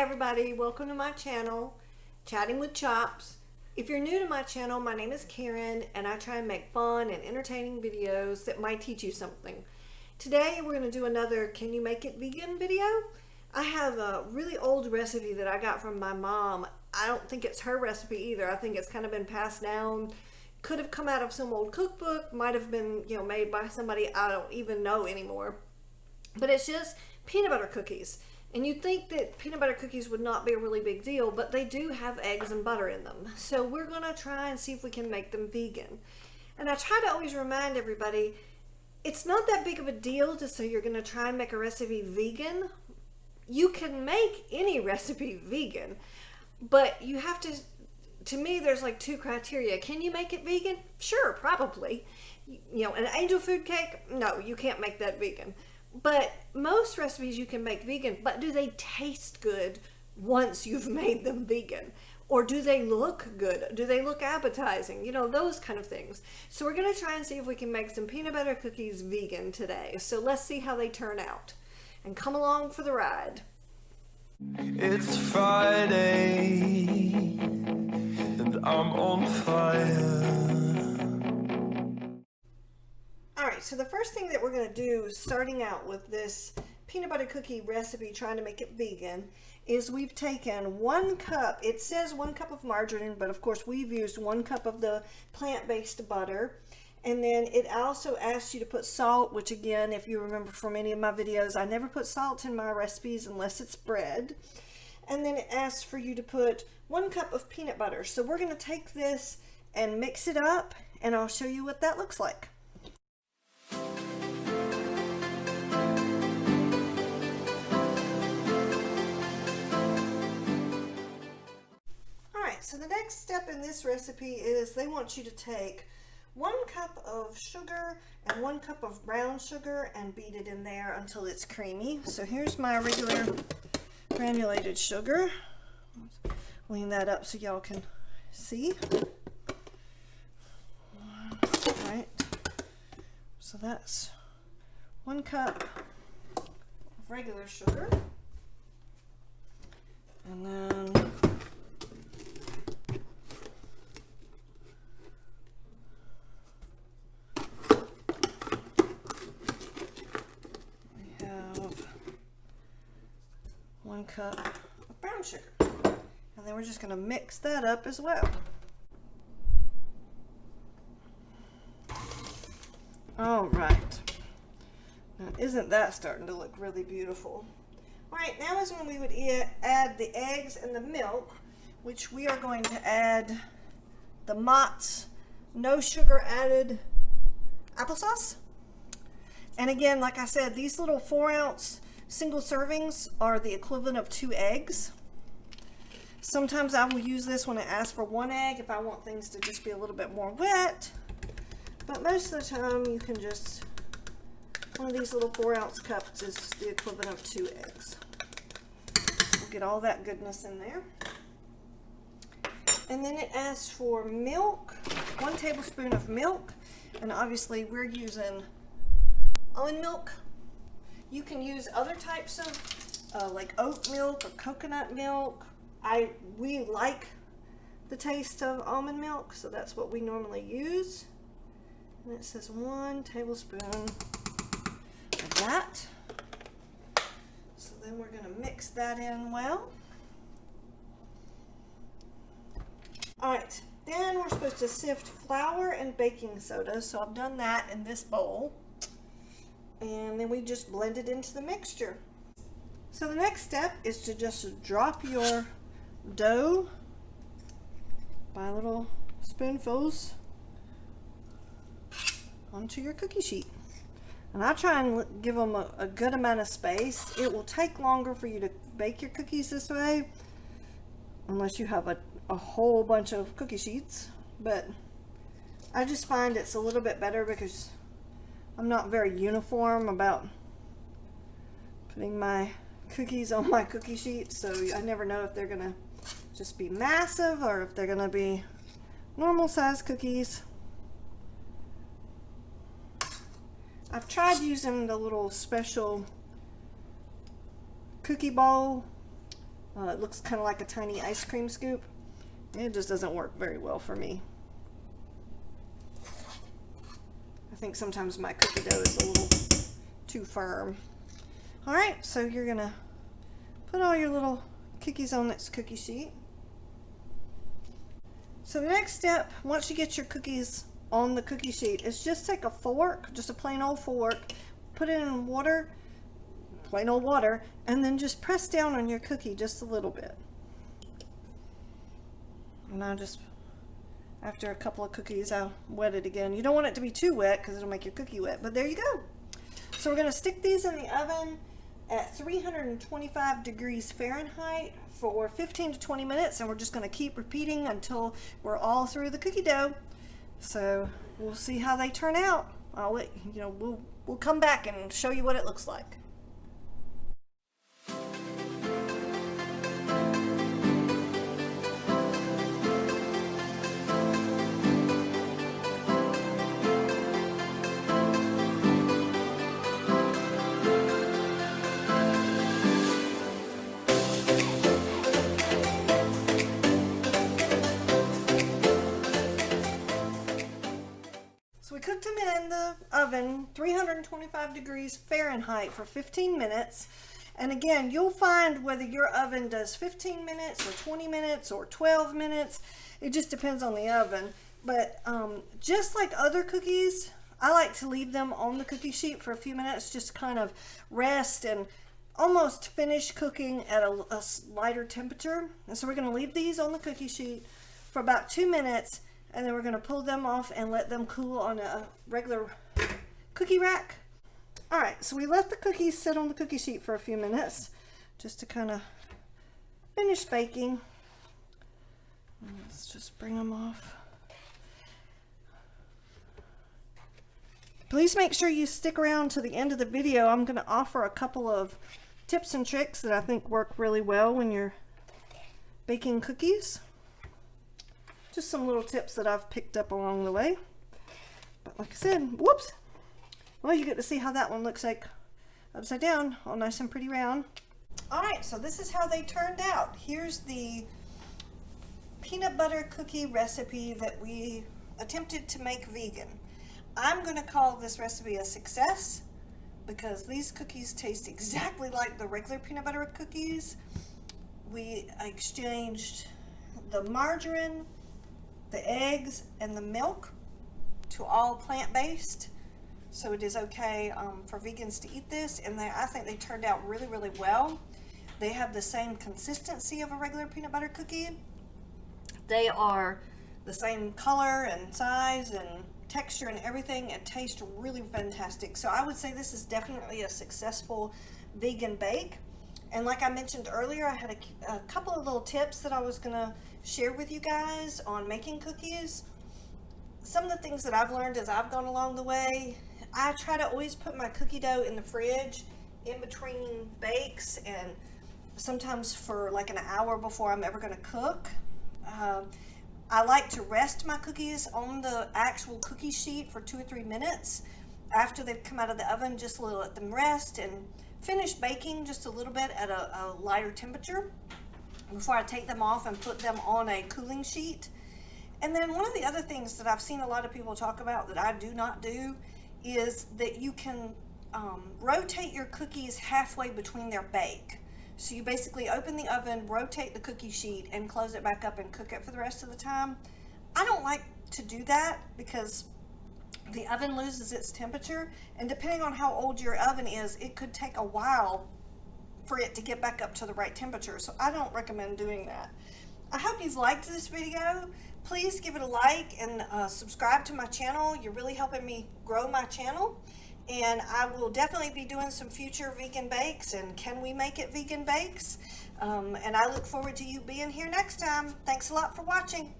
everybody, welcome to my channel, Chatting with Chops. If you're new to my channel, my name is Karen and I try and make fun and entertaining videos that might teach you something. Today we're going to do another Can You Make It Vegan video. I have a really old recipe that I got from my mom. I don't think it's her recipe either. I think it's kind of been passed down. Could have come out of some old cookbook, might have been, made by somebody I don't even know anymore. But it's just peanut butter cookies. And you'd think that peanut butter cookies would not be a really big deal, but they do have eggs and butter in them. So we're going to try and see if we can make them vegan. And I try to always remind everybody, it's not that big of a deal to say you're going to try and make a recipe vegan. You can make any recipe vegan, but you have to me, there's like two criteria. Can you make it vegan? Sure, probably. An angel food cake, no, you can't make that vegan. But most recipes you can make vegan, but do they taste good once you've made them vegan? Or do they look good? Do they look appetizing? Those kind of things. So we're going to try and see if we can make some peanut butter cookies vegan today. So let's see how they turn out. And come along for the ride. It's Friday and I'm on fire. Alright, so the first thing that we're going to do, starting out with this peanut butter cookie recipe, trying to make it vegan, is we've taken 1 cup, it says 1 cup of margarine, but of course we've used 1 cup of the plant-based butter. And then it also asks you to put salt, which again, if you remember from any of my videos, I never put salt in my recipes unless it's bread. And then it asks for you to put 1 cup of peanut butter. So we're going to take this and mix it up, and I'll show you what that looks like. Alright, so the next step in this recipe is they want you to take 1 cup of sugar and 1 cup of brown sugar and beat it in there until it's creamy. So here's my regular granulated sugar. Let's lean that up so y'all can see. Alright, so that's 1 cup of regular sugar. And then we have 1 cup of brown sugar. And then we're just going to mix that up as well. All right. Now, isn't that starting to look really beautiful? All right, now is when we would add the eggs and the milk, which we are going to add the Mott's no sugar added applesauce. And again, like I said, these little 4-ounce single servings are the equivalent of 2 eggs. Sometimes I will use this when I ask for 1 egg if I want things to just be a little bit more wet. But most of the time you can just, one of these little 4-ounce cups is the equivalent of 2 eggs. We'll get all that goodness in there. And then it asks for milk, 1 tablespoon of milk. And obviously we're using almond milk. You can use other types of like oat milk or coconut milk. We like the taste of almond milk, so that's what we normally use. And it says 1 tablespoon of that. So then we're going to mix that in well. Alright, then we're supposed to sift flour and baking soda, so I've done that in this bowl. And then we just blend it into the mixture. So the next step is to just drop your dough by little spoonfuls onto your cookie sheet. And I try and give them a good amount of space. It will take longer for you to bake your cookies this way, unless you have a whole bunch of cookie sheets. But I just find it's a little bit better because I'm not very uniform about putting my cookies on my cookie sheet, so I never know if they're gonna just be massive or if they're gonna be normal size cookies. I've tried using the little special cookie bowl It looks kind of like a tiny ice cream scoop. It just doesn't work very well for me. I think sometimes my cookie dough is a little too firm. All right, so you're gonna put all your little cookies on this cookie sheet. So the next step, once you get your cookies on the cookie sheet, is just take a fork, just a plain old fork, put it in water, plain old water, and then just press down on your cookie just a little bit. And I just, after a couple of cookies, I'll wet it again. You don't want it to be too wet because it'll make your cookie wet, but there you go. So we're gonna stick these in the oven at 325 degrees Fahrenheit for 15 to 20 minutes, and we're just going to keep repeating until we're all through the cookie dough. So we'll see how they turn out. I'll let you know, we'll come back and show you what it looks like. So we cooked them in the oven, 325 degrees Fahrenheit for 15 minutes. And again, you'll find whether your oven does 15 minutes or 20 minutes or 12 minutes. It just depends on the oven. But just like other cookies, I like to leave them on the cookie sheet for a few minutes, just kind of rest and almost finish cooking at a lighter temperature. And so we're going to leave these on the cookie sheet for about 2 minutes. And then we're going to pull them off and let them cool on a regular cookie rack. All right, so we let the cookies sit on the cookie sheet for a few minutes just to kind of finish baking. Let's just bring them off. Please make sure you stick around to the end of the video. I'm going to offer a couple of tips and tricks that I think work really well when you're baking cookies. Just some little tips that I've picked up along the way. But like I said, whoops. Well, you get to see how that one looks like upside down, all nice and pretty round. All right, so this is how they turned out. Here's the peanut butter cookie recipe that we attempted to make vegan. I'm going to call this recipe a success because these cookies taste exactly like the regular peanut butter cookies. We exchanged the margarine, the eggs, and the milk to all plant-based, so it is okay for vegans to eat this, and I think they turned out really, really well. They have the same consistency of a regular peanut butter cookie. They are the same color and size and texture and everything, and taste really fantastic. So I would say this is definitely a successful vegan bake. And like I mentioned earlier, I had a couple of little tips that I was going to share with you guys on making cookies. Some of the things that I've learned as I've gone along the way, I try to always put my cookie dough in the fridge in between bakes, and sometimes for like an hour before I'm ever going to cook. I like to rest my cookies on the actual cookie sheet for 2 or 3 minutes after they've come out of the oven, just to let them rest and finish baking just a little bit at a lighter temperature before I take them off and put them on a cooling sheet. And then one of the other things that I've seen a lot of people talk about that I do not do is that you can rotate your cookies halfway between their bake. So you basically open the oven, rotate the cookie sheet, and close it back up and cook it for the rest of the time. I don't like to do that because the oven loses its temperature, and depending on how old your oven is, it could take a while for it to get back up to the right temperature. So I don't recommend doing that. I hope you've liked this video. Please give it a like and subscribe to my channel. You're really helping me grow my channel. And I will definitely be doing some future vegan bakes and can we make it vegan bakes. And I look forward to you being here next time. Thanks a lot for watching.